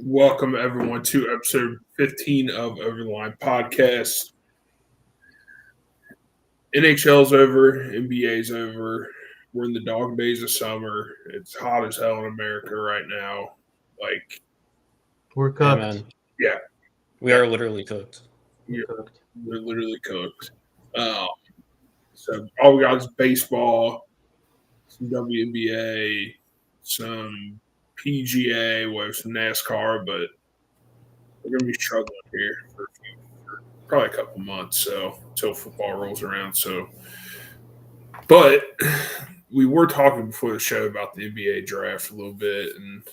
Welcome everyone to episode 15 of Over the Line Podcast. NHL's over, NBA's over. We're in the dog days of summer. It's hot as hell in America right now. We're cooked. Yeah, man. Yeah. We are literally cooked. We're literally cooked. So all we got is baseball, some WNBA, some PGA, we have some NASCAR, but we're going to be struggling here for probably a couple months, so until football rolls around. But we were talking before the show about the NBA draft a little bit and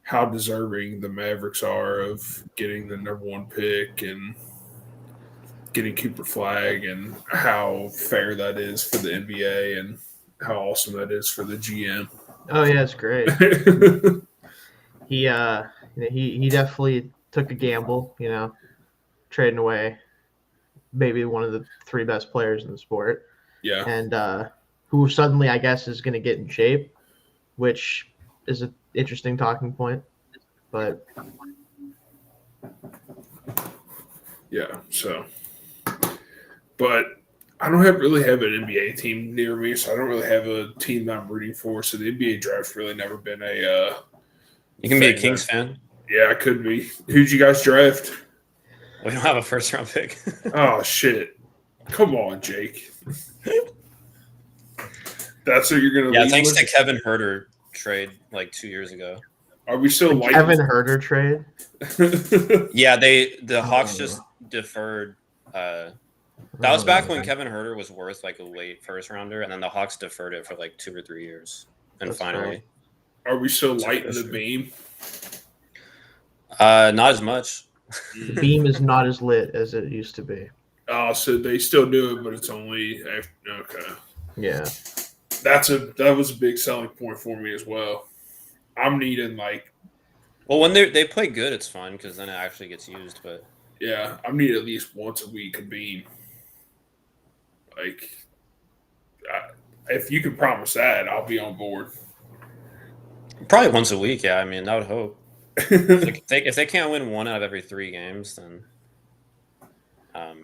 how deserving the Mavericks are of getting the number one pick and getting Cooper Flag, and how fair that is for the NBA and how awesome that is for the GM. Oh yeah, it's great. He definitely took a gamble, trading away maybe one of the three best players in the sport. Yeah. And who suddenly, I guess, is going to get in shape, which is an interesting talking point. But yeah, so. But I don't really have an NBA team near me, so I don't really have a team that I'm rooting for. So the NBA draft's really never been a You can be a Kings fan. Yeah, I could be. Who'd you guys draft? We don't have a first-round pick. Oh, shit. Come on, Jake. That's what you're going to leave thanks with? to Kevin Herter trade 2 years ago. Are we still like Kevin Herter trade? Yeah, the Hawks just deferred. That was back when Kevin Herter was worth a late first-rounder, and then the Hawks deferred it for 2 or 3 years. And That's finally. Are we still lighting the beam? Not as much. The beam is not as lit as it used to be. Oh, so they still do it, but it's only after, okay. Yeah. That was a big selling point for me as well. I'm needing Well, when they play good, it's fun because then it actually gets used. But yeah, I'm needing at least once a week a beam. If you can promise that, I'll be on board. probably once a week. Yeah, I mean, I would hope. If they can't win 1 out of every 3 games, then.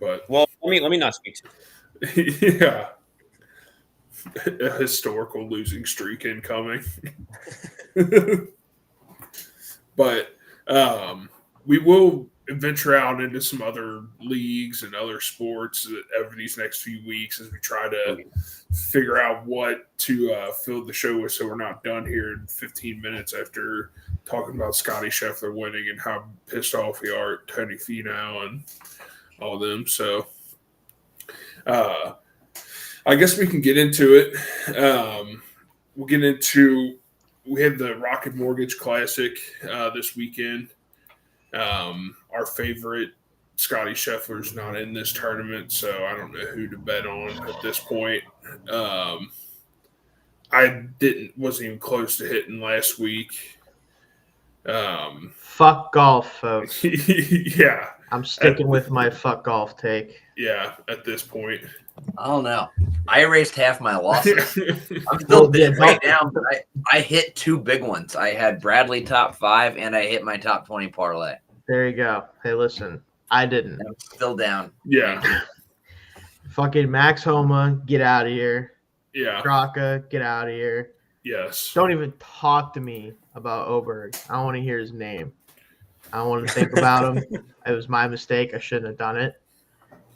But let me not speak to you. Yeah. A historical losing streak incoming. But we will venture out into some other leagues and other sports over these next few weeks as we try to figure out what to fill the show with, so we're not done here in 15 minutes after talking about Scotty Scheffler winning and how pissed off we are at Tony Finau and all of them. So I guess we can get into it. We had the Rocket Mortgage Classic this weekend. Our favorite, Scotty Scheffler's not in this tournament, so I don't know who to bet on at this point. I wasn't even close to hitting last week. Fuck golf, folks. Yeah. I'm sticking with my fuck golf take. Yeah, at this point. I don't know. I erased half my losses. I'm still right now, but I hit 2 big ones. I had Bradley top 5, and I hit my top 20 parlay. There you go. Hey, listen, I didn't. I'm still down. Yeah. Fucking Max Homa, get out of here. Yeah. Straka, get out of here. Yes. Don't even talk to me about Oberg. I don't want to hear his name. I don't want to think about him. It was my mistake. I shouldn't have done it.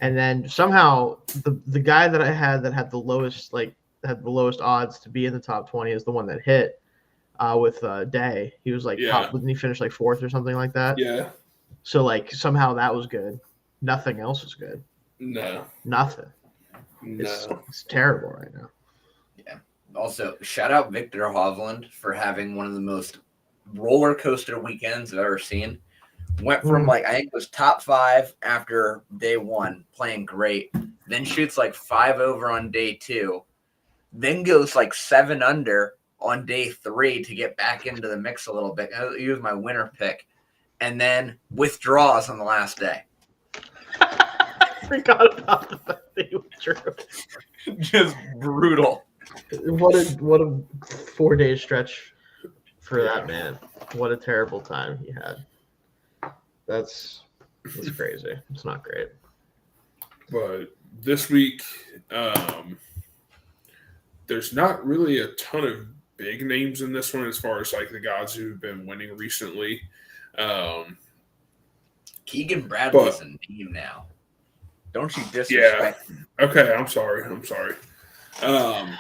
And then somehow the guy that I had that had the lowest odds to be in the top 20 is the one that hit with Day. He was top, didn't he finish 4th or something like that? Yeah. So somehow that was good. Nothing else was good. No. Nothing. No. It's terrible right now. Yeah. Also, shout out Victor Hovland for having one of the most roller coaster weekends I've ever seen. Went from I think it was top 5 after day 1, playing great. Then shoots 5 over on day 2. Then goes 7 under on day 3 to get back into the mix a little bit. He was my winner pick. And then withdraws on the last day. I forgot about the fact that he withdrew. Just brutal. What a 4-day stretch for that man. What a terrible time he had. That's crazy. It's not great. But this week, there's not really a ton of big names in this one as far as like the guys who've been winning recently. Keegan Bradley's a name now. Don't you disrespect him? Okay, I'm sorry. I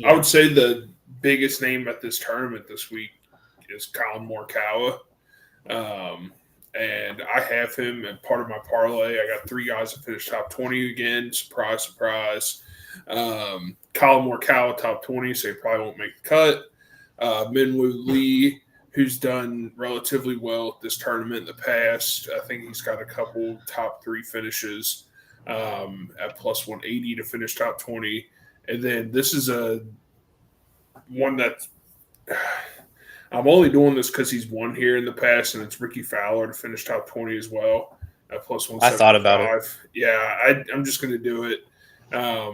would say the biggest name at this tournament this week is Colin Morikawa. And I have him in part of my parlay. I got 3 guys that finished top 20 again. Surprise, surprise. Colin Morikawa top 20, so he probably won't make the cut. Minwoo Lee, who's done relatively well at this tournament in the past. I think he's got a couple top 3 finishes at plus 180 to finish top 20. And then this is one that I'm only doing this because he's won here in the past, and it's Ricky Fowler to finish top 20 as well at plus 175. I thought about it. Yeah, I'm just going to do it.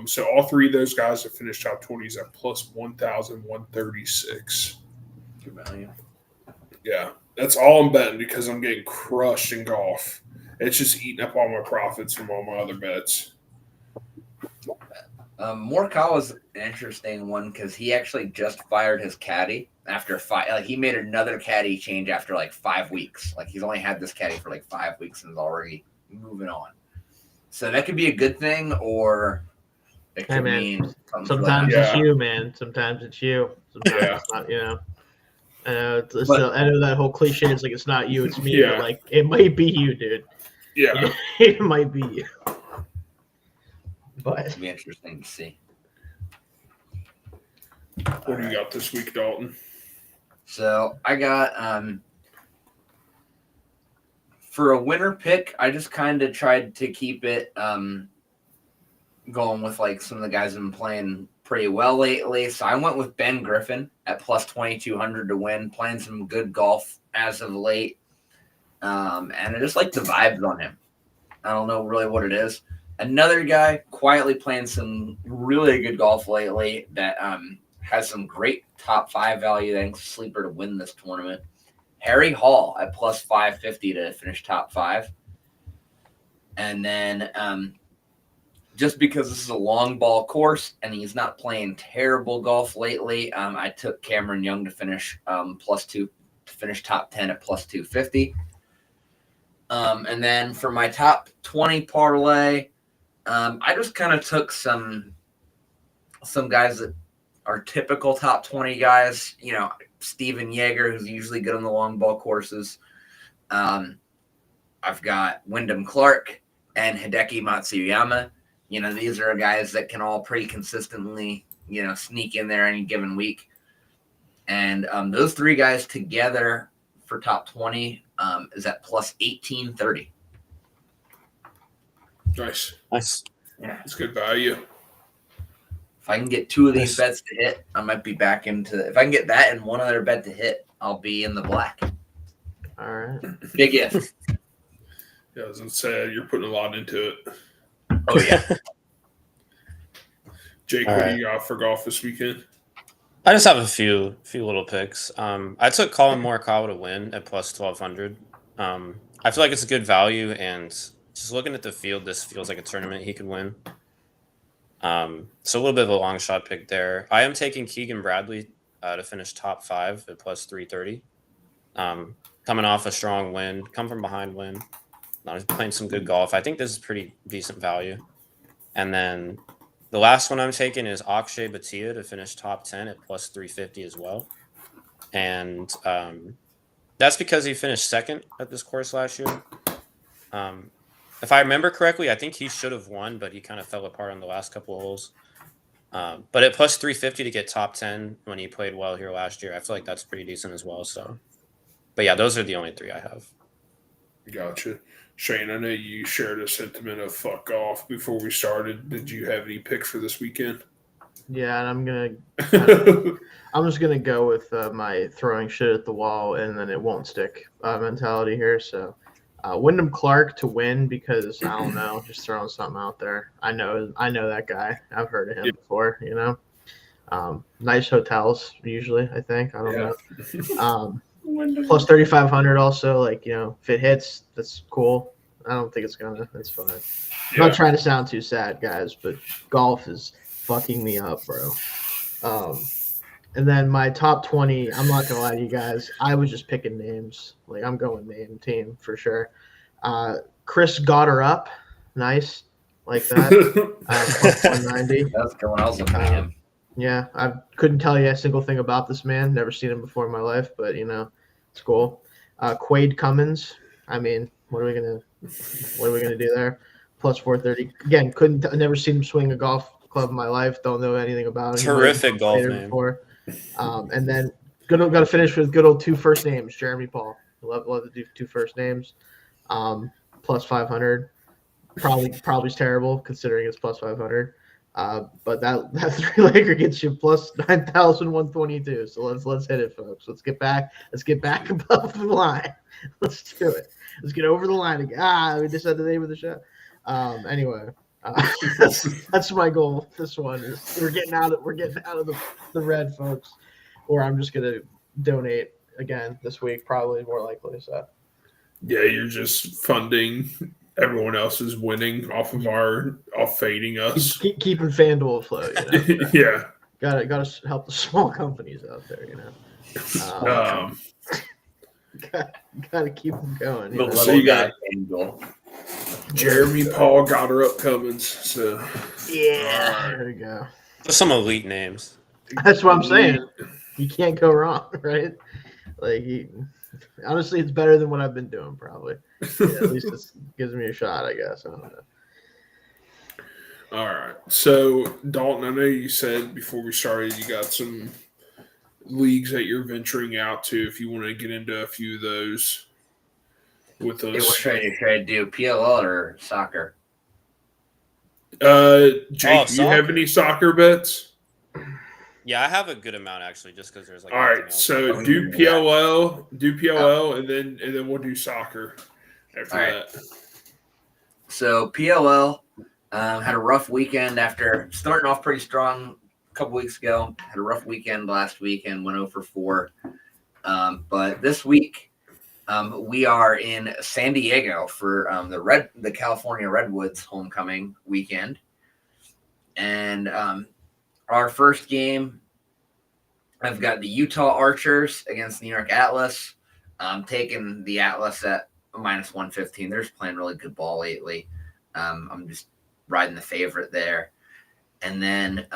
So all 3 of those guys have finished top 20s at plus 1,136. Good value. Yeah, that's all I'm betting because I'm getting crushed in golf. It's just eating up all my profits from all my other bets. Morikawa's an interesting one because he actually just fired his caddy after 5. Like he made another caddy change after like 5 weeks. Like he's only had this caddy for like 5 weeks and is already moving on. So that could be a good thing, or it could mean sometimes it's you, man. Sometimes it's you. Sometimes it's not. I know. I know that whole cliche is like it's not you, it's me. But like it might be you, dude. Yeah, it might be you. But it'll be interesting to see. What do you got this week, Dalton? So I got for a winner pick, I just kind of tried to keep it going with like some of the guys that have been playing pretty well lately. So I went with Ben Griffin at plus 2,200 to win, playing some good golf as of late. And I just like the vibes on him. I don't know really what it is. Another guy quietly playing some really good golf lately that has some great top 5 value. I think sleeper to win this tournament. Harry Hall at plus 550 to finish top 5. And then just because this is a long ball course and he's not playing terrible golf lately, I took Cameron Young to finish top 10 at plus 250. And then for my top 20 parlay, I just kind of took some guys that are typical top 20 guys. Steven Yeager, who's usually good on the long ball courses. I've got Wyndham Clark and Hideki Matsuyama. These are guys that can all pretty consistently, sneak in there any given week. And those 3 guys together for top 20 is at plus 1830. Nice. Yeah, it's good value. If I can get 2 of these bets to hit, I might be back into. If I can get that and one other bet to hit, I'll be in the black. All right. Big if. Yeah, as I said, you're putting a lot into it. Oh yeah. Jake, what do you got for golf this weekend? I just have a few little picks. I took Colin Morikawa to win at plus 1,200. I feel like it's a good value, and just looking at the field, this feels like a tournament he could win. So a little bit of a long shot pick there. I am taking Keegan Bradley to finish top 5 at plus 330. Coming off a strong win, come from behind win. He's playing some good golf. I think this is pretty decent value. And then the last one I'm taking is Akshay Bhatia to finish top 10 at plus 350 as well. And that's because he finished second at this course last year. If I remember correctly, I think he should have won, but he kind of fell apart on the last couple of holes. But at plus 350 to get top 10 when he played well here last year, I feel like that's pretty decent as well. So, but yeah, those are the only 3 I have. Gotcha. Shane, I know you shared a sentiment of fuck off before we started. Did you have any picks for this weekend? Yeah, and I'm just gonna go with my throwing shit at the wall and then it won't stick mentality here. So, Wyndham Clark to win because I don't know, just throwing something out there. I know that guy. I've heard of him before. Nice hotels usually. I think I don't Yeah. know. Plus 3,500 also. Like if it hits, that's cool. I don't think it's gonna. That's fine. I'm not trying to sound too sad, guys, but golf is fucking me up, bro. And then my top 20, I'm not gonna lie to you guys, I was just picking names. Like I'm going name team for sure. Chris got her up, nice, like that. Plus 190. That's going. I was looking at him. Yeah, I couldn't tell you a single thing about this man. Never seen him before in my life, but it's cool. Quade Cummins. I mean, what are we gonna do there? Plus 430. Again, never seen him swing a golf club in my life. Don't know anything about him. Terrific golf name. Before. And then got to finish with good old two first names. Jeremy Paul. Love to do two first names. Plus 500. Probably's terrible considering it's plus 500. But that three-legger gets you plus 9,122. So let's hit it, folks. Let's get back above the line. Let's do it. Let's get over the line again. We just said the name of the show. Anyway, that's my goal. This one is we're getting out of the red, folks. Or I'm just gonna donate again this week, probably more likely. So yeah, you're just funding everyone else is winning off fading us. Keeping FanDuel afloat. Yeah. Gotta help the small companies out there. Gotta keep them going. So you got Jeremy Paul got her up Cummins. So yeah, there you go. There's some elite names. That's what I'm saying. You can't go wrong, right? Like honestly, it's better than what I've been doing, probably. Yeah, at least it gives me a shot, I guess. I don't know. All right. So, Dalton, I know you said before we started you got some leagues that you're venturing out to. If you want to get into a few of those with us. Hey, what should I do? PLL or soccer? Jake, do you have any soccer bets? Yeah, I have a good amount actually, just because there's like. All right, so do PLL, and then we'll do soccer after that. So PLL had a rough weekend after starting off pretty strong a couple weeks ago. Had a rough weekend last week and went 0 for 4. But this week we are in San Diego for the California Redwoods homecoming weekend, and our first game, I've got the Utah Archers against the New York Atlas. I'm taking the Atlas at minus 115. They're just playing really good ball lately. I'm just riding the favorite there. And then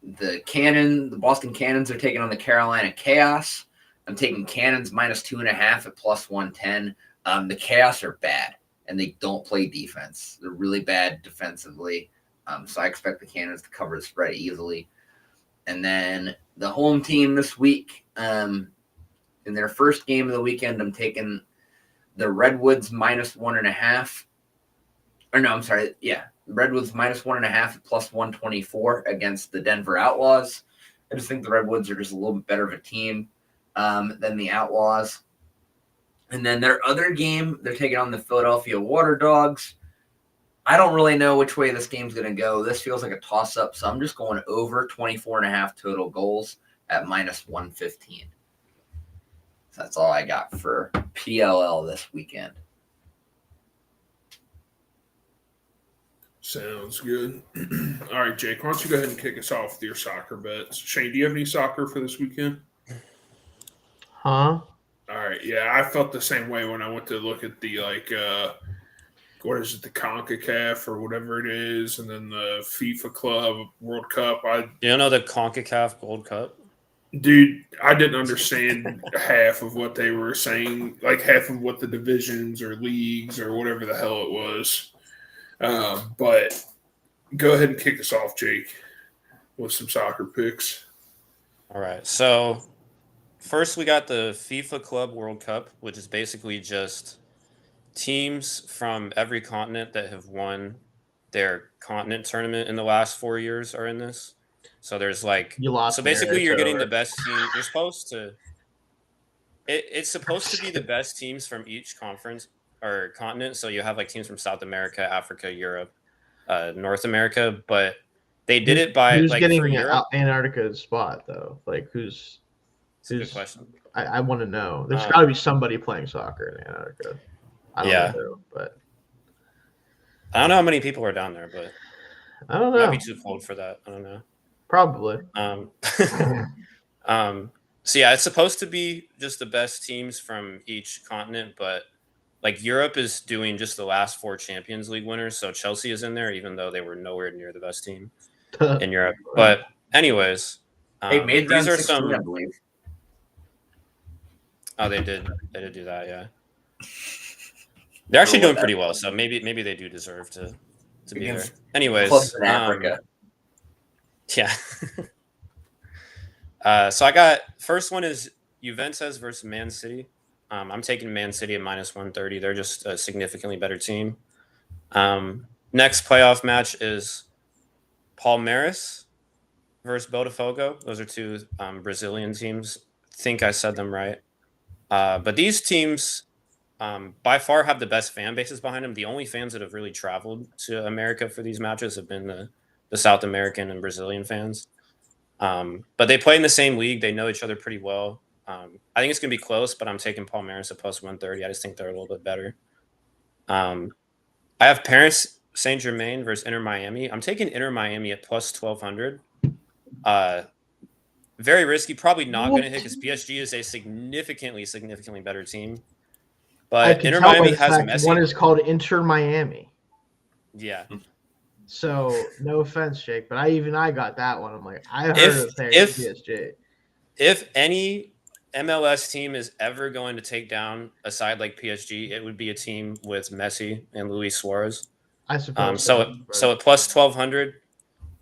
the Boston Cannons are taking on the Carolina Chaos. I'm taking Cannons minus 2.5 at plus 110. The Chaos are bad, and they don't play defense. They're really bad defensively. So I expect the Cannons to cover the spread easily. And then the home team this week, in their first game of the weekend, I'm taking the Redwoods minus 1.5. Or no, I'm sorry. Yeah, Redwoods minus 1.5 at plus 124 against the Denver Outlaws. I just think the Redwoods are just a little bit better of a team than the Outlaws. And then their other game, they're taking on the Philadelphia Water Dogs. I don't really know which way this game's going to go. This feels like a toss-up, so I'm just going over 24.5 total goals at minus 115. So that's all I got for PLL this weekend. Sounds good. All right, Jake, why don't you go ahead and kick us off with your soccer bets? Shane, do you have any soccer for this weekend? Huh? All right, yeah, I felt the same way when I went to look at the, what is it, the CONCACAF or whatever it is, and then the FIFA Club World Cup. You know the CONCACAF Gold Cup? Dude, I didn't understand half of what they were saying, like half of what the divisions or leagues or whatever the hell it was. But go ahead and kick us off, Jake, with some soccer picks. All right, so first we got the FIFA Club World Cup, which is basically just teams from every continent that have won their continent tournament in the last 4 years are in this. So there's basically you're getting the best team. You're supposed to. It's supposed to be the best teams from each conference or continent. So you have like teams from South America, Africa, Europe, North America. But They did it by who's like getting for Europe. Antarctica's spot though? Like who's? It's a good question. I want to know. There's got to be somebody playing soccer in Antarctica. I don't know who, but I don't know how many people are down there, but I don't it might know. be too cold for that. I don't know. Probably. So yeah, it's supposed to be just the best teams from each continent, but like Europe is doing just the last 4 Champions League winners, so Chelsea is in there, even though they were nowhere near the best team in Europe. But anyways, They made these round are 16, I some. believe. Oh, they did do that, yeah. They're actually doing pretty well, so maybe they do deserve to be there. Anyways, clubs in Africa. Yeah. So I got first one is Juventus versus Man City. I'm taking Man City at -130. They're just a significantly better team. Next playoff match is Palmeiras versus Botafogo. Those are 2 Brazilian teams. I think I said them right. But these teams by far have the best fan bases behind them. The only fans that have really traveled to America for these matches have been the South American and Brazilian fans. But they play in the same league. They know each other pretty well. I think it's going to be close, but I'm taking Palmeiras at +130. I just think they're a little bit better. I have Paris Saint-Germain versus Inter Miami. I'm taking Inter Miami at +1200. Very risky. Probably not going to hit because PSG is a significantly better team. But Inter Miami has Messi. One is called Inter Miami. Yeah. So no offense, Jake, but I got that one. I'm like, I heard of PSG. If any MLS team is ever going to take down a side like PSG, it would be a team with Messi and Luis Suarez. I suppose. So at +1200,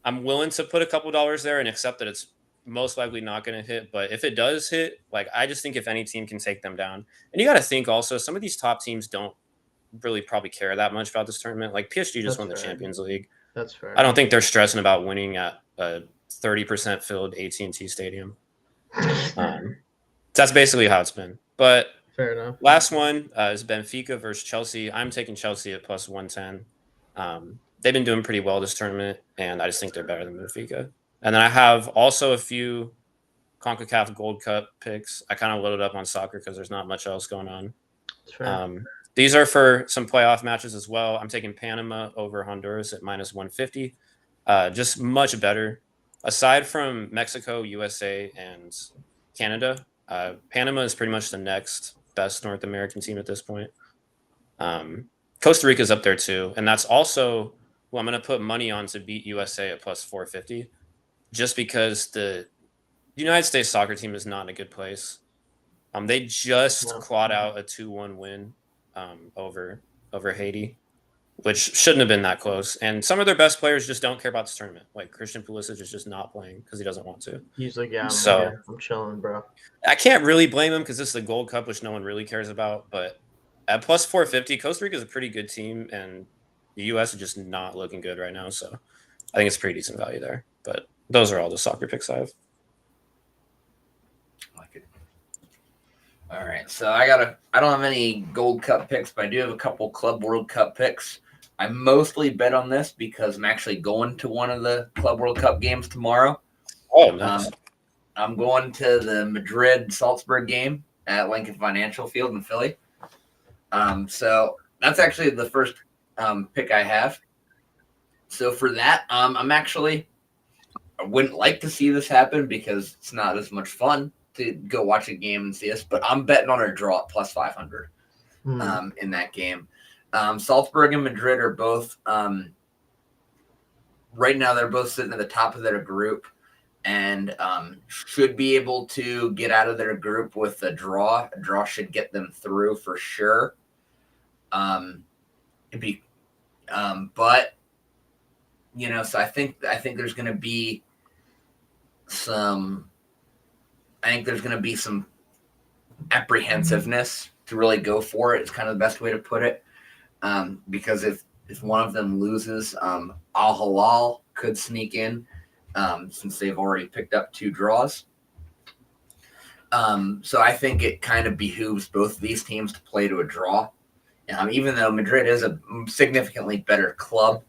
I'm willing to put a couple dollars there and accept that it's most likely not going to hit. But if it does hit, like I just think if any team can take them down, and you got to think also some of these top teams don't really probably care that much about this tournament. Like PSG just won the Champions League. That's fair. I don't think they're stressing about winning at a 30% filled AT&T Stadium. That's basically how it's been. But fair enough. Last one is Benfica versus Chelsea. I'm taking Chelsea at +110. They've been doing pretty well this tournament, and I just think they're better than Benfica. And then I have also a few CONCACAF Gold Cup picks. I kind of loaded up on soccer because there's not much else going on. These are for some playoff matches as well. I'm taking Panama over Honduras at -150. Just much better. Aside from Mexico, USA, and Canada, Panama is pretty much the next best North American team at this point. Costa Rica is up there too. And that's also who I'm going to put money on to beat USA at +450. Just because the United States soccer team is not in a good place. They just clawed out a 2-1 win over Haiti, which shouldn't have been that close. And some of their best players just don't care about this tournament. Like Christian Pulisic is just not playing because he doesn't want to. He's like, I'm chilling, bro. I can't really blame him because this is the Gold Cup, which no one really cares about. But at +450, Costa Rica is a pretty good team, and the U.S. is just not looking good right now. So I think it's pretty decent value there. But those are all the soccer picks I have. All right, so I don't have any Gold Cup picks, but I do have a couple Club World Cup picks. I mostly bet on this because I'm actually going to one of the Club World Cup games tomorrow. Oh, nice. I'm going to the Madrid-Salzburg game at Lincoln Financial Field in Philly. So that's actually the first pick I have. So for that, I wouldn't like to see this happen because it's not as much fun to go watch a game and see us, but I'm betting on a draw at +500 in that game. Salzburg and Madrid are both right now. They're both sitting at the top of their group and should be able to get out of their group with a draw. A draw should get them through for sure. But so I think there's going to be some. I think there's going to be some apprehensiveness to really go for it. It's kind of the best way to put it. Because if one of them loses, Al Hilal could sneak in since they've already picked up 2 draws. So I think it kind of behooves both of these teams to play to a draw. Even though Madrid is a significantly better club,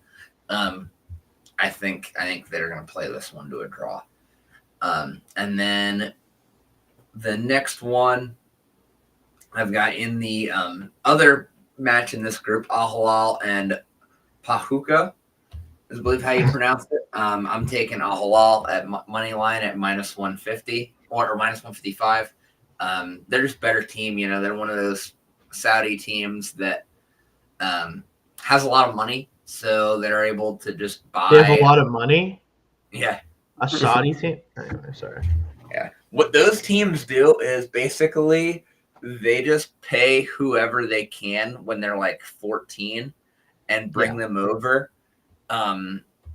I think they're going to play this one to a draw. And then the next one I've got in the other match in this group, Ahalal and Pahuka, is I believe how you pronounce it. I'm taking Ahalal at money line at minus 150 or minus 155. They're just better team. They're one of those Saudi teams that has a lot of money, so they're able to just buy. They have a lot of money. Yeah. A Saudi team. Anyway, sorry. Yeah. What those teams do is basically they just pay whoever they can when they're like 14 and bring them over.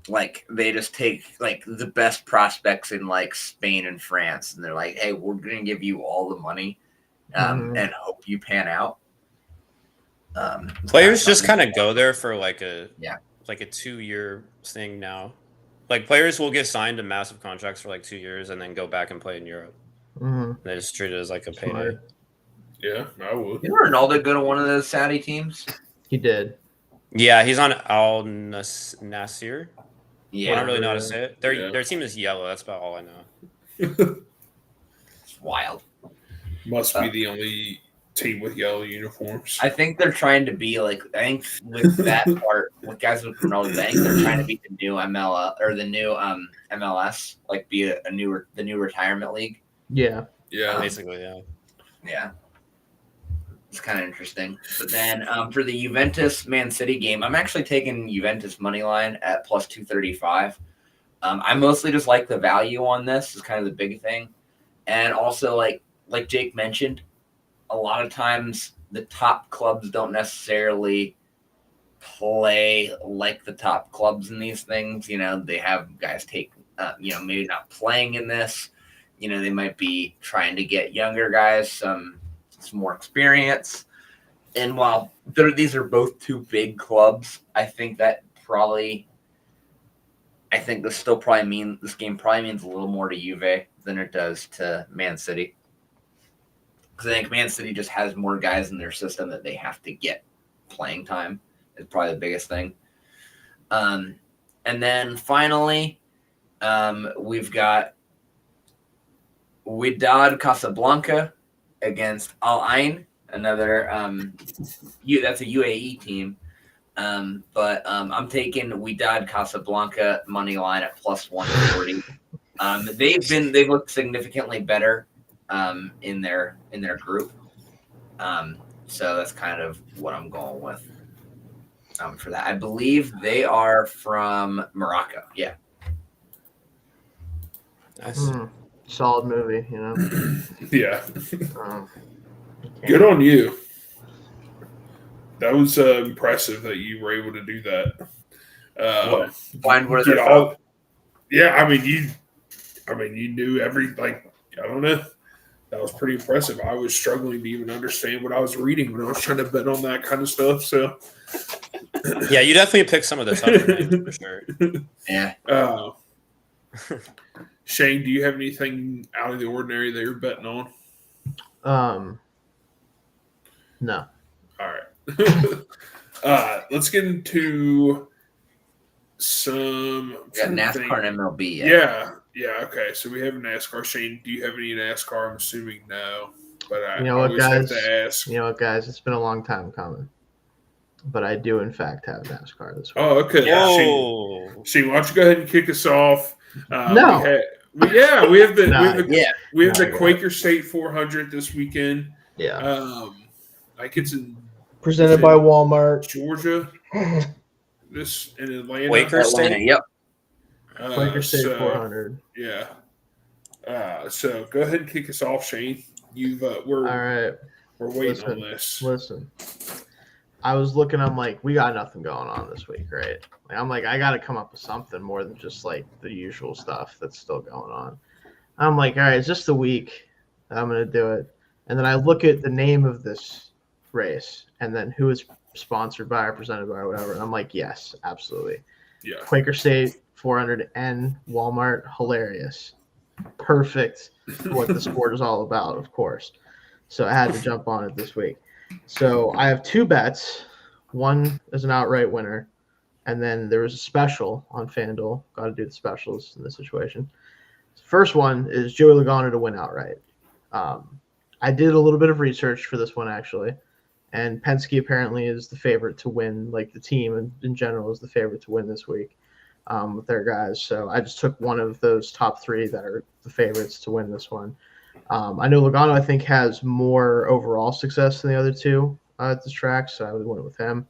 Like they just take like the best prospects in like Spain and France, and they're like, "Hey, we're gonna give you all the money, and hope you pan out." Players just kind of go there for like a 2-year thing now. Like players will get signed to massive contracts for like 2 years and then go back and play in Europe. They just treat it as like a payday. Yeah, I would. Didn't Ronaldo go to one of those Saudi teams? He did. Yeah, he's on Al Nasir. Yeah, I don't really know how to say it. Their team is yellow. That's about all I know. It's wild. Must be the only team with yellow uniforms. I think they're trying to be like. I think with that part, with guys with Ronaldo, I think they're trying to be the new MLS, like be the new retirement league. Yeah. Yeah, basically, yeah. Yeah. It's kind of interesting. But then for the Juventus Man City game, I'm actually taking Juventus money line at plus 235. I mostly just like the value on this is kind of the big thing. And also like Jake mentioned, a lot of times the top clubs don't necessarily play like the top clubs in these things. They have guys take maybe not playing in this. They might be trying to get younger guys some more experience. And while these are both two big clubs, I think this game probably means a little more to Juve than it does to Man City. Because I think Man City just has more guys in their system that they have to get playing time is probably the biggest thing. And then finally, we've got Wydad Casablanca against Al Ain, another that's a UAE team. But I'm taking Wydad Casablanca money line at plus 140. They've looked significantly better in their group. So that's kind of what I'm going with for that. I believe they are from Morocco. Yeah. Nice. Solid movie, Yeah. Okay. Good on you. That was impressive that you were able to do that. Find where they're from. Yeah, I mean you knew I don't know. That was pretty impressive. I was struggling to even understand what I was reading when I was trying to bet on that kind of stuff. So yeah, you definitely picked some of the tougher names for sure. Yeah. Shane, do you have anything out of the ordinary that you're betting on? No. All right. Let's get into some. We got NASCAR and MLB. Yeah. Okay. So we have NASCAR. Shane, do you have any NASCAR? I'm assuming no, but I always have to ask. You know what, guys? It's been a long time coming, but I do in fact have NASCAR this week. Oh, okay. Whoa. Shane, why don't you go ahead and kick us off? No. We have the Quaker State 400 this weekend. Yeah. Like it's in presented by Walmart, Georgia. This in Atlanta. Quaker State. Yep. Quaker State 400. Yeah. So go ahead and kick us off, Shane. We're all right. We're waiting on this. Listen, I was looking. I'm like, we got nothing going on this week, right? I'm like, I got to come up with something more than just like the usual stuff that's still going on. I'm like, all right, it's just a week. I'm gonna do it. And then I look at the name of this race and then who it's sponsored by or presented by or whatever. And I'm like, yes, absolutely. Yeah. Quaker State 400 and Walmart, hilarious. Perfect for what the sport is all about, of course. So I had to jump on it this week. So I have two bets. One is an outright winner, and then there was a special on FanDuel. Got to do the specials in this situation. First one is Joey Logano to win outright. I did a little bit of research for this one actually, and Penske apparently is the favorite to win. Like the team in general is the favorite to win this week with their guys. So I just took one of those top three that are the favorites to win this one. I know Logano I think has more overall success than the other two at this track, so I would win it with him.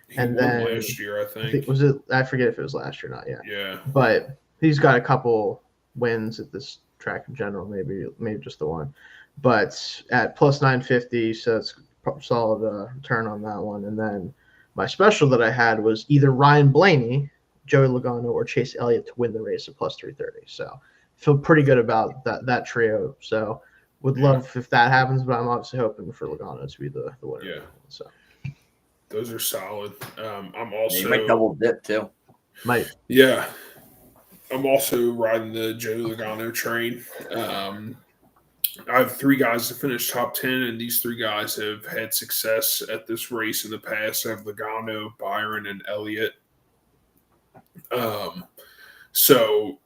He won last year, I think. Was it? I forget if it was last year or not. Yeah. But he's got a couple wins at this track in general, maybe just the one. But at plus 950, so it's a solid turn on that one. And then my special that I had was either Ryan Blaney, Joey Logano, or Chase Elliott to win the race at plus 330. So feel pretty good about that trio. So would love if that happens, but I'm obviously hoping for Logano to be the winner. Yeah. So those are solid. I'm also you might double dip too. Might. Yeah. I'm also riding the Joey Logano train. I have three guys to finish top 10, and these three guys have had success at this race in the past. I have Logano, Byron, and Elliott. So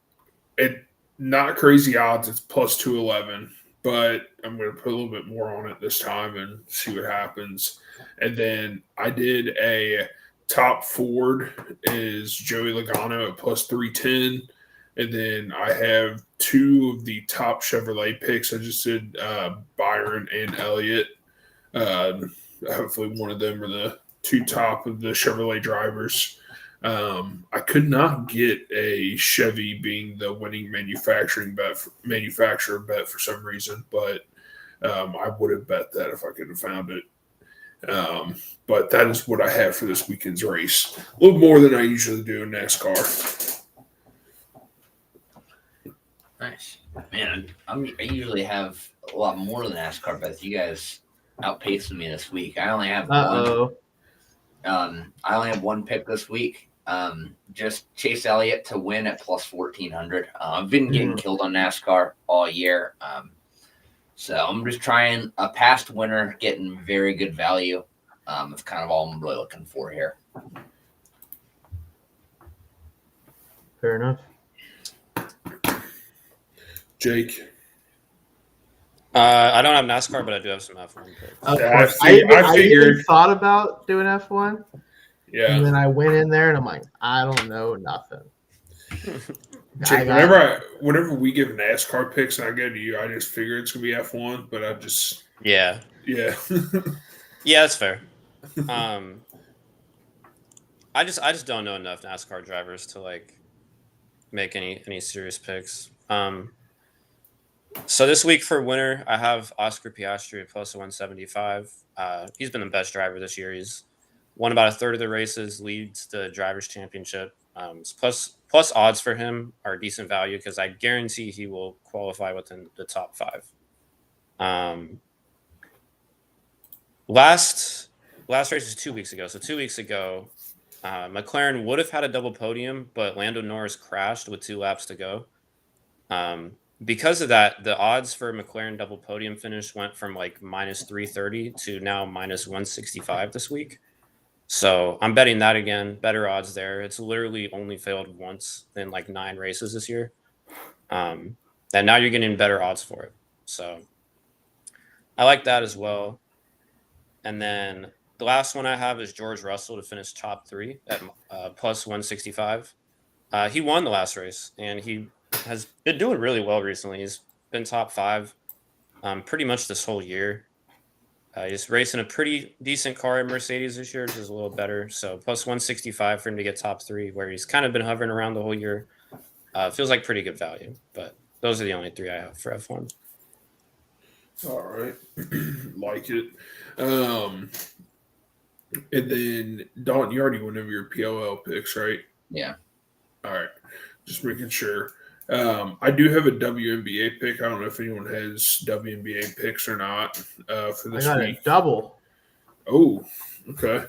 it not crazy odds. It's plus 211, but I'm going to put a little bit more on it this time and see what happens. And then I did a top Ford is Joey Logano at plus 310. And then I have two of the top Chevrolet picks. I just did Byron and Elliott. Hopefully one of them are the two top of the Chevrolet drivers. I could not get a Chevy being the winning manufacturer bet for some reason, but I would have bet that if I could have found it. But that is what I have for this weekend's race. A little more than I usually do in NASCAR. Nice. Man, I usually have a lot more than NASCAR bets. You guys outpaced me this week. I only have one. I only have one pick this week. Just Chase Elliott to win at plus 1,400. I've been getting killed on NASCAR all year. So I'm just trying a past winner, getting very good value. It's kind of all I'm really looking for here. Fair enough. Jake. I don't have NASCAR, but I do have some F1 picks. I even thought about doing F1. Yeah. And then I went in there and I'm like, I don't know nothing. Jake, whenever we give NASCAR picks and I go to you, I just figure it's gonna be F1, but I just yeah. Yeah, that's fair. I just don't know enough NASCAR drivers to like make any serious picks. So this week for winner, I have Oscar Piastri at plus 175. He's been the best driver this year. He's won about a third of the races, leads the drivers' championship. Plus odds for him are decent value because I guarantee he will qualify within the top 5. Last race was 2 weeks ago. So 2 weeks ago, McLaren would have had a double podium, but Lando Norris crashed with 2 laps to go. Because of that, the odds for McLaren double podium finish went from like minus 330 to now minus 165 this week. So I'm betting that again. Better odds there. It's literally only failed once in like 9 races this year. And now you're getting better odds for it. So I like that as well. And then the last one I have is George Russell to finish top 3 at plus 165. He won the last race, and he has been doing really well recently. He's been top 5 pretty much this whole year. He's racing a pretty decent car at Mercedes this year, which is a little better. So plus 165 for him to get top 3, where he's kind of been hovering around the whole year. Feels like pretty good value. But those are the only 3 I have for F1. All right. Like it. And then, Don, you already went over your PLL picks, right? Yeah. All right. Just making sure. I do have a WNBA pick. I don't know if anyone has WNBA picks or not for this I got week. a double. Oh, okay.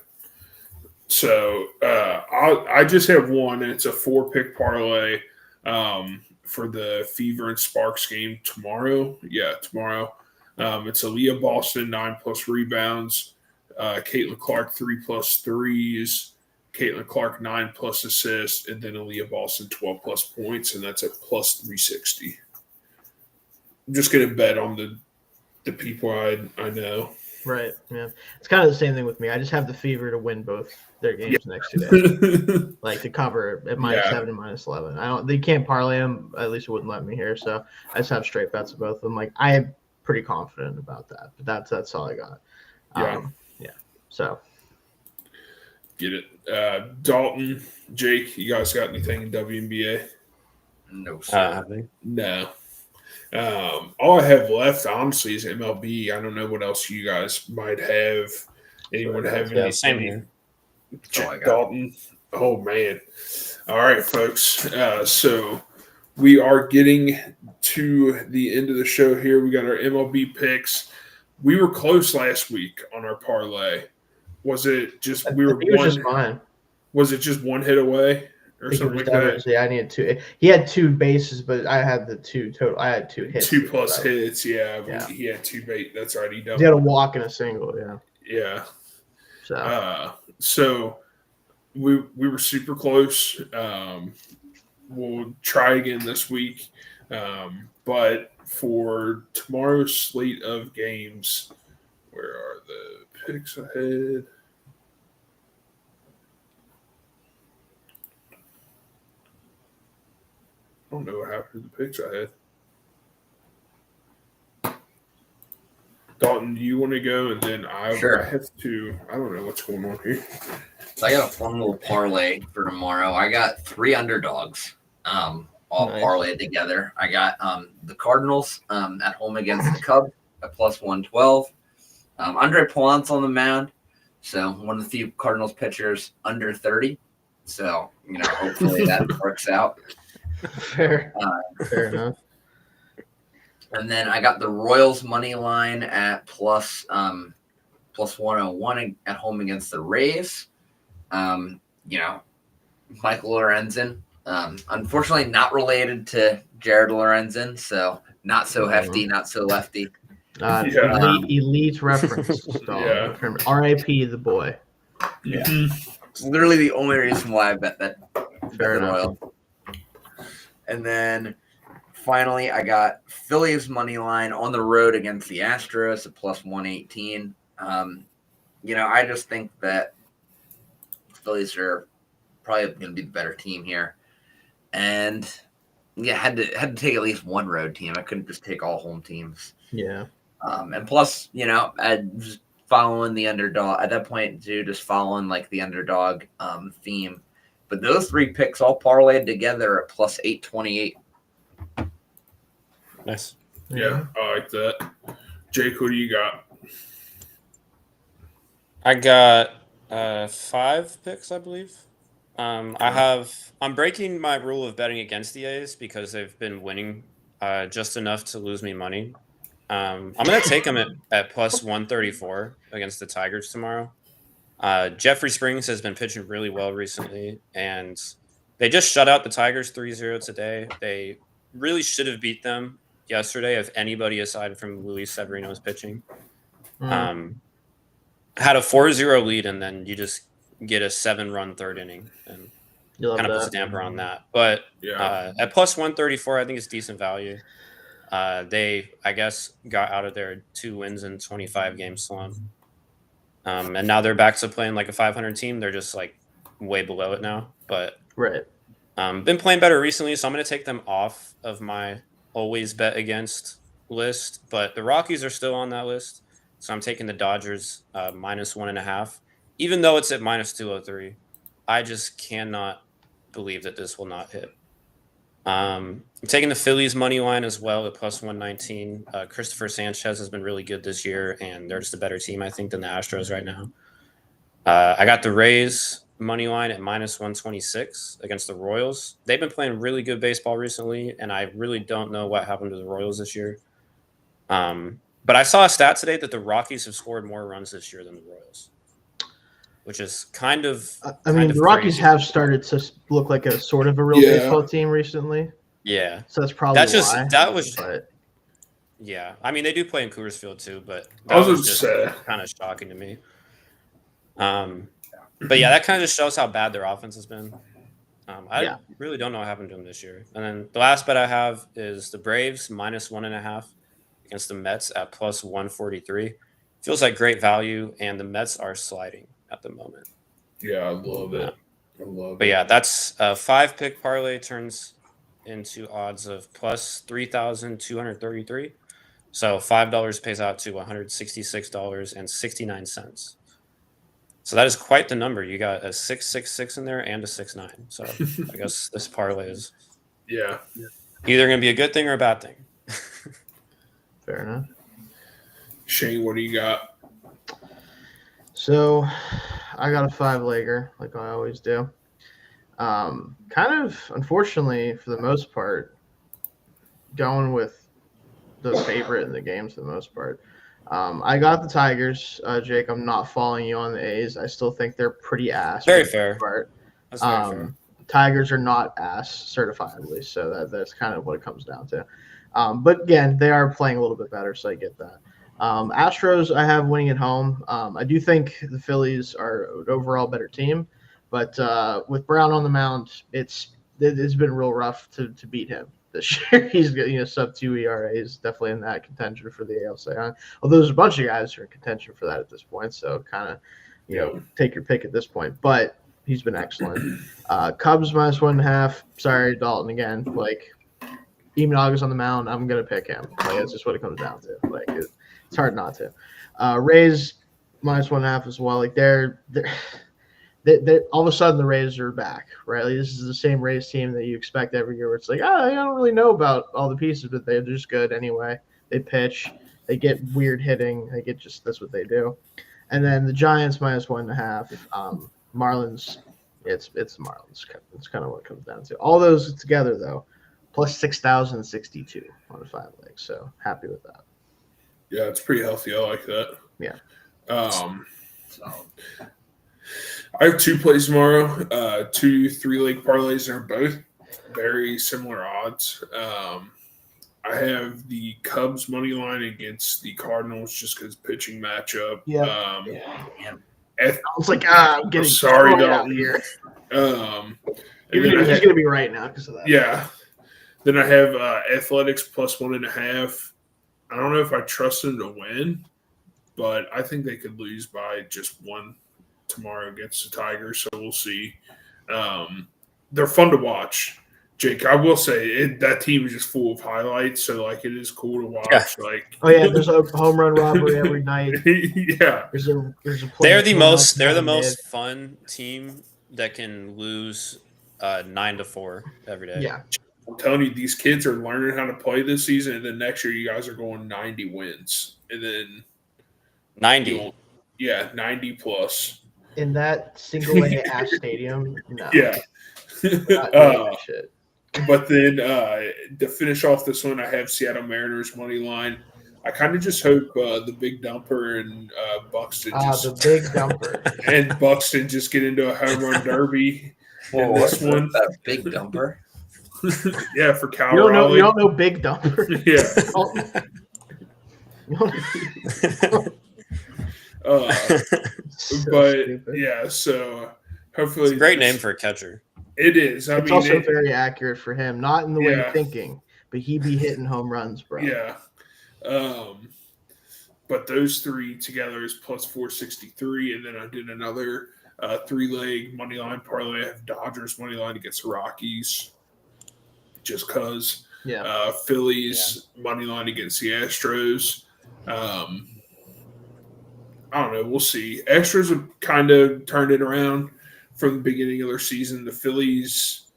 So I just have one, and it's a 4-pick parlay for the Fever and Sparks game tomorrow. Yeah, tomorrow. It's Aaliyah Boston, 9+ rebounds. Caitlin Clark, 3+ threes. Caitlin Clark 9+ assists, and then Aaliyah Boston 12+ points, and that's at plus 360. I'm just gonna bet on the people I know. Right. Yeah. It's kind of the same thing with me. I just have the Fever to win both their games next 2 days. Like to cover at -7 and -11. I don't. They can't parlay them. At least it wouldn't let me here. So I just have straight bets of both of them. Like I am pretty confident about that. But that's all I got. Yeah. So Get it, Dalton, Jake. You guys got anything in WNBA? No, sir. No. All I have left, honestly, is MLB. I don't know what else you guys might have. Anyone have any? Same here. Dalton. Oh man! All right, folks. So we are getting to the end of the show here. We got our MLB picks. We were close last week on our parlay. Was it just we were one? Just fine. Was it just one hit away? Or something like that. Yeah, I needed 2. He had 2 bases, but I had the 2 total. I had 2 hits. 2+ hits, yeah. He had 2 bait. That's right. He had a walk and a single, yeah. Yeah. So, so we were super close. We'll try again this week. But for tomorrow's slate of games, where are the picks ahead? I don't know what happened to the picks I had. Dalton, do you want to go? And then I have to. I don't know what's going on here. So I got a fun little parlay for tomorrow. I got 3 underdogs, all parlayed together. I got the Cardinals at home against the Cubs at plus 112. Andre Pallant's on the mound, so one of the few Cardinals pitchers under 30. So hopefully that works out. Fair enough. And then I got the Royals money line at plus 101 at home against the Rays. Michael Lorenzen. Unfortunately, not related to Jared Lorenzen, so not so hefty, not so lefty. Elite reference. Yeah. R.I.P. the boy. Yeah. It's literally the only reason why I bet that. Fair enough. And then finally, I got Phillies money line on the road against the Astros at plus 118. I just think that Phillies are probably going to be the better team here. And had to take at least one road team. I couldn't just take all home teams. Yeah. And plus, I was following the underdog at that point too, just following like the underdog theme. But those 3 picks all parlayed together at plus 828. Nice. Yeah, I like that. Jake, who do you got? I got 5 picks, I believe. I'm breaking my rule of betting against the A's because they've been winning just enough to lose me money. I'm going to take them at plus 134 against the Tigers tomorrow. Jeffrey Springs has been pitching really well recently, and they just shut out the Tigers 3-0 today. They really should have beat them yesterday if anybody aside from Luis Severino's pitching. Had a 4-0 lead, and then you just get a 7-run third inning, and kind of puts a damper on that. But at plus 134, I think it's decent value. They, I guess, got out of their 2 wins in 25 game slump. And now they're back to playing like a 500 team. They're just like way below it now. But been playing better recently, so I'm going to take them off of my always bet against list. But the Rockies are still on that list. So I'm taking the Dodgers minus 1.5. Even though it's at minus 203, I just cannot believe that this will not hit. I'm taking the Phillies money line as well at plus 119. Christopher Sanchez has been really good this year, and they're just a better team, I think, than the Astros right now. I got the Rays money line at minus 126 against the Royals. They've been playing really good baseball recently, and I really don't know what happened to the Royals this year. But I saw a stat today that the Rockies have scored more runs this year than the Royals, which is kind of. The Rockies have started to look like a sort of a real baseball team recently. Yeah, so that's probably why. Yeah, I mean they do play in Coors Field too, but that was just kind of shocking to me. But yeah, that kind of just shows how bad their offense has been. I Yeah. really don't know what happened to them this year. And then the last bet I have is the Braves -1.5 against the Mets at +143. Feels like great value, and the Mets are sliding at the moment. Yeah, I love it. I love But it. yeah, that's a 5-pick parlay turns into odds of +3,233. So $5 pays out to $166.69. So that is quite the number. You got a 666 in there and a 69. So I guess this parlay is Yeah. either going to be a good thing or a bad thing. Fair enough. Shane, what do you got? So I got a 5-legger, like I always do. Kind of, unfortunately, for the most part, going with the favorite in the games for the most part. I got the Tigers. Jake, I'm not following you on the A's. I still think they're pretty ass. Very for the fair. most part. That's very fair. Tigers are not ass certifiably, so that's kind of what it comes down to. But again, they are playing a little bit better, so I get that. Astros, I have winning at home. I do think the Phillies are an overall better team, but with Brown on the mound, it's been real rough to beat him this year. He's sub 2 ERA is definitely in that contention for the AL Cy Young. Although there's a bunch of guys who are in contention for that at this point, so kind of take your pick at this point. But he's been excellent. Cubs -1.5. Sorry, Dalton again. Like, even August on the mound, I'm gonna pick him. Like, that's just what it comes down to. Like, it's hard not to. Rays -1.5 as well. Like, they're all of a sudden the Rays are back, right? Like, this is the same Rays team that you expect every year. Where it's like, I don't really know about all the pieces, but they're just good anyway. They pitch, they get weird hitting. That's what they do. And then the Giants -1.5. Marlins, it's the Marlins. It's kind of what it comes down to. All those together though, plus 6,062 on a 5-leg. So happy with that. Yeah, it's pretty healthy. I like that. Yeah. I have 2 plays tomorrow, 2 3-leg parlays, and they're both very similar odds. I have the Cubs money line against the Cardinals just because pitching matchup. Yeah. I was like, I'm getting sorry, out here. He's gonna be right now because of that. Yeah. Then I have Athletics +1.5. I don't know if I trust them to win, but I think they could lose by just 1 tomorrow against the Tigers, so we'll see. They're fun to watch, Jake. I will say that team is just full of highlights, so like it is cool to watch. Yeah. Like, there's a home run robbery every night. Yeah, there's a They're the most fun team that can lose 9-4 every day. Yeah, I'm telling you, these kids are learning how to play this season, and then next year you guys are going 90 wins, and then 90. 90 plus. In that single A ass stadium, no. Yeah. Shit. But then to finish off this one, I have Seattle Mariners money line. I kind of just hope the big dumper and Buxton the big dumper and Buxton just get into a home run derby. Whoa, this one, that big dumper. Yeah, for Cal. You don't know big dumper. Yeah. So hopefully, it's a great name for a catcher. It is. It's also very accurate for him, not in the way you're thinking, but he be hitting home runs, bro. Yeah. But those 3 together is +463, and then I did another 3-leg money line parlay. I have Dodgers money line against the Rockies, just cause. Yeah. Phillies money line against the Astros. I don't know. We'll see. Astros have kind of turned it around from the beginning of their season. The Phillies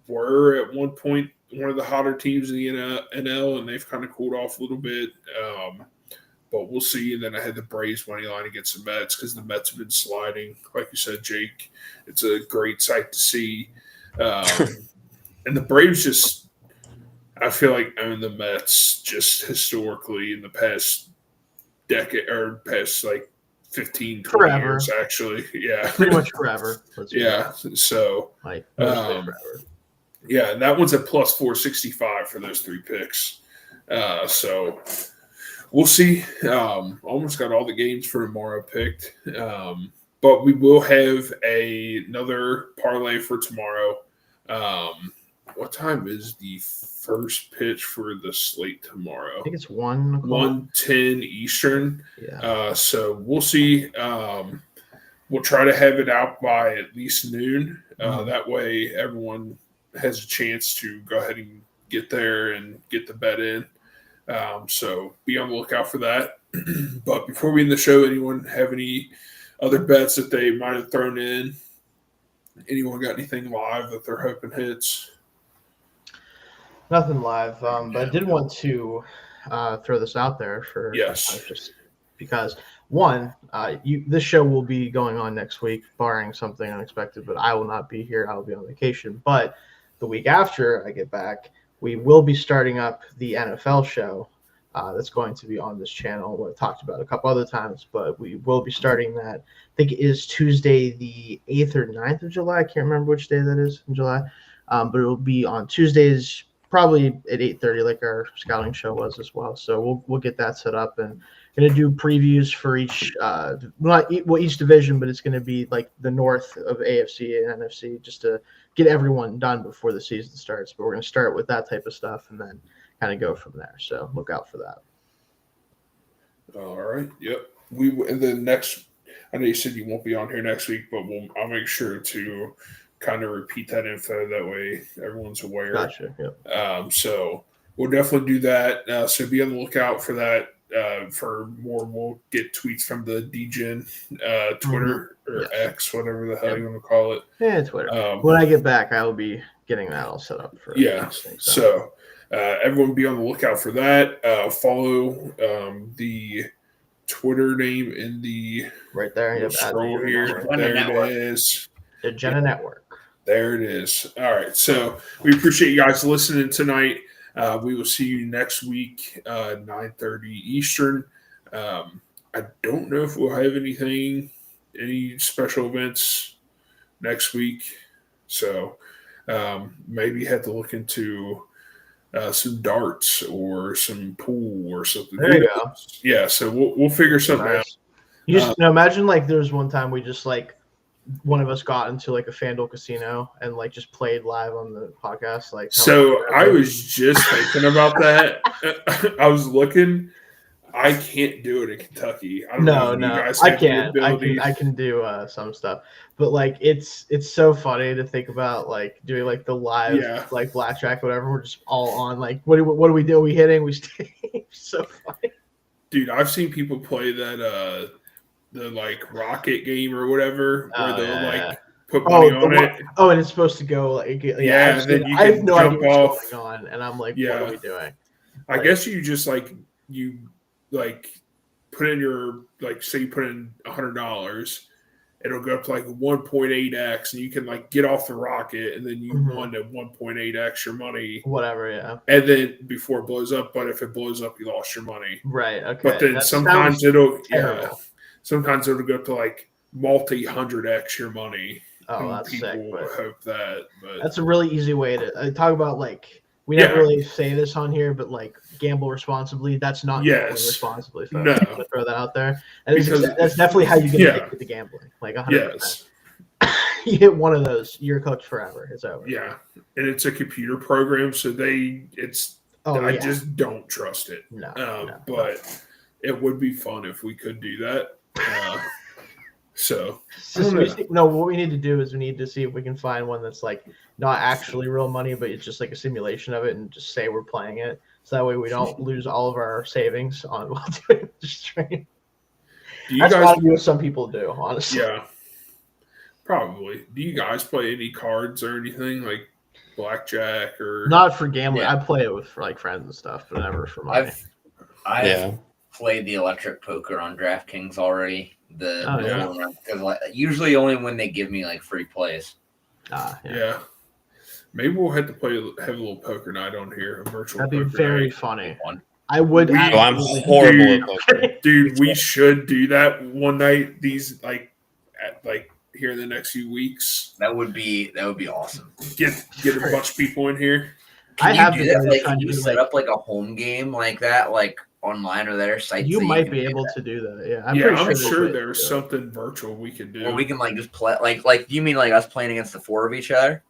were at one point one of the hotter teams in the NL, and they've kind of cooled off a little bit. But we'll see. And then I had the Braves money line against the Mets because the Mets have been sliding. Like you said, Jake, it's a great sight to see. And the Braves just, I feel like, own the Mets just historically in the past decade or past like 15, 20 years, actually. Yeah. Pretty much forever. Yeah. So, like, forever. Yeah, and that one's at +465 for those 3 picks. So we'll see. Almost got all the games for tomorrow picked. But we will have another parlay for tomorrow. What time is the first pitch for the slate tomorrow? I think it's 1 1:10 Eastern. Yeah. So we'll see. We'll try to have it out by at least noon. That way everyone has a chance to go ahead and get there and get the bet in. So be on the lookout for that. But before we end the show, anyone have any other bets that they might have thrown in? Anyone got anything live that they're hoping hits? Nothing live, but I did want to throw this out there for just because one, this show will be going on next week, barring something unexpected. But I will not be here; I will be on vacation. But the week after I get back, we will be starting up the NFL show. That's going to be on this channel. We've talked about it a couple other times, but we will be starting that. I think it is Tuesday, the 8th or 9th of July. I can't remember which day that is in July, but it will be on Tuesdays. Probably at 8:30, like our scouting show was as well. So we'll get that set up and going to do previews for each each division, but it's going to be like the north of AFC and NFC just to get everyone done before the season starts. But we're going to start with that type of stuff and then kind of go from there. So look out for that. All right. Yep. And then next, I know you said you won't be on here next week, but I'll make sure to kind of repeat that info. That way everyone's aware. Gotcha. Yep. So we'll definitely do that. So be on the lookout for that. For more, we'll get tweets from the Degen Twitter or X, whatever the hell you want to call it. Yeah, Twitter. When I get back, I will be getting that all set up for. So everyone be on the lookout for that. Follow the Twitter name in the right there. Scroll here. There it is. Degenerate Network. There it is. All right. So we appreciate you guys listening tonight. We will see you next week, 9:30 Eastern. I don't know if we'll have any special events next week. So maybe have to look into some darts or some pool or something. There you go. Yeah. So we'll figure something out. You just imagine like there was one time we just like one of us got into like a FanDuel casino and like just played live on the podcast. Like, so I was just thinking about that. I was looking. I can't do it in Kentucky. I don't know. You guys I can. I can do some stuff, but like it's so funny to think about like doing like the live like blackjack, whatever. We're just all on like what do we do? Are we hitting? We stay. So funny, dude. I've seen people play that the like rocket game or whatever where they'll put money on it. Oh, and it's supposed to go like and then you I have no idea off. What's going on, and I'm like, what are we doing? I guess you just put in your say you put in $100, it'll go up to 1.8x, and you can get off the rocket, and then you won at 1.8x your money, whatever, yeah. And then before it blows up, but if it blows up, you lost your money, right? Okay. But then sometimes it'll sometimes it'll go up to multi 100x your money. Oh, that's people sick. But hope that, but that's a really easy way to talk about we never really say this on here, but gamble responsibly. That's not gambling responsibly. Folks. No, I'm gonna throw that out there. That's definitely how you get addicted to gambling. 100%. Yes. You hit one of those, you're cooked forever. It's over. Yeah, and it's a computer program, so I just don't trust it. No, but it would be fun if we could do that. What we need to do is we need to see if we can find one that's not actually real money, but it's just a simulation of it, and just say we're playing it. So that way we don't lose all of our savings on while doing the stream. That's what some people do, honestly. Yeah, probably. Do you guys play any cards or anything like blackjack or? Not for gambling. I play it with friends and stuff, but never for money. I've played the electric poker on DraftKings already. Because usually only when they give me free plays. Yeah. Maybe we'll have to have a little poker night on here. A virtual. That'd be very funny. I would. I'm horrible at poker. Dude, we should do that one night. These here in the next few weeks. That would be awesome. Get a bunch of people in here. Can I you have do been that? really Like, trying can to you do set like up like a home game like that, like online, or there are sites you that might can be do able that? to do that. Yeah, I'm Yeah, pretty I'm sure there's sure ways to there's do it. something virtual we could do. Or we can like just play like you mean like us playing against the four of each other?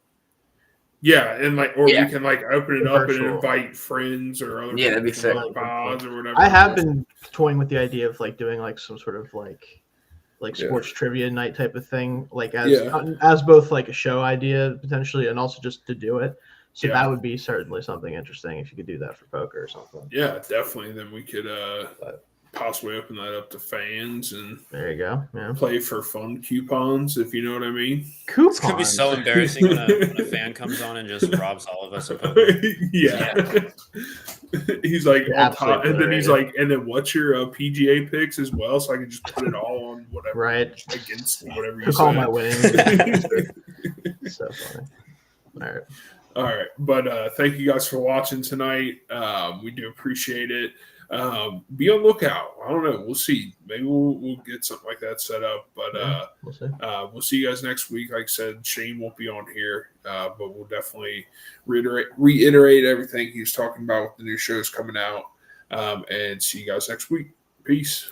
Yeah, and like, or Yeah. we can like open it up and Virtual. invite friends or other Yeah, that'd be people sick. from other pods or whatever. I have been toying with the idea of like doing like some sort of like Yeah. sports trivia night type of thing, like Yeah. as both like a show idea potentially and also just to do it. So Yeah. that would be certainly something interesting if you could do that for poker or something. Yeah, definitely. Then we could But possibly open that up to fans and there you go. Yeah. play for fun coupons, if you know what I mean. Coupons. It's gonna be so embarrassing when a fan comes on and just robs all of us at poker. Yeah. He's like You're on top, absolutely and then he's obliterated. like, and then what's your PGA picks as well, so I can just put it all on whatever Right. against whatever you Took all say. my winnings. So funny. All right. All right, but thank you guys for watching tonight. We do appreciate it. Be on lookout. I don't know. We'll see. Maybe we'll get something like that set up. But We'll see. we'll see you guys next week. Like I said, Shane won't be on here, but we'll definitely reiterate everything he's talking about with the new shows coming out. And see you guys next week. Peace.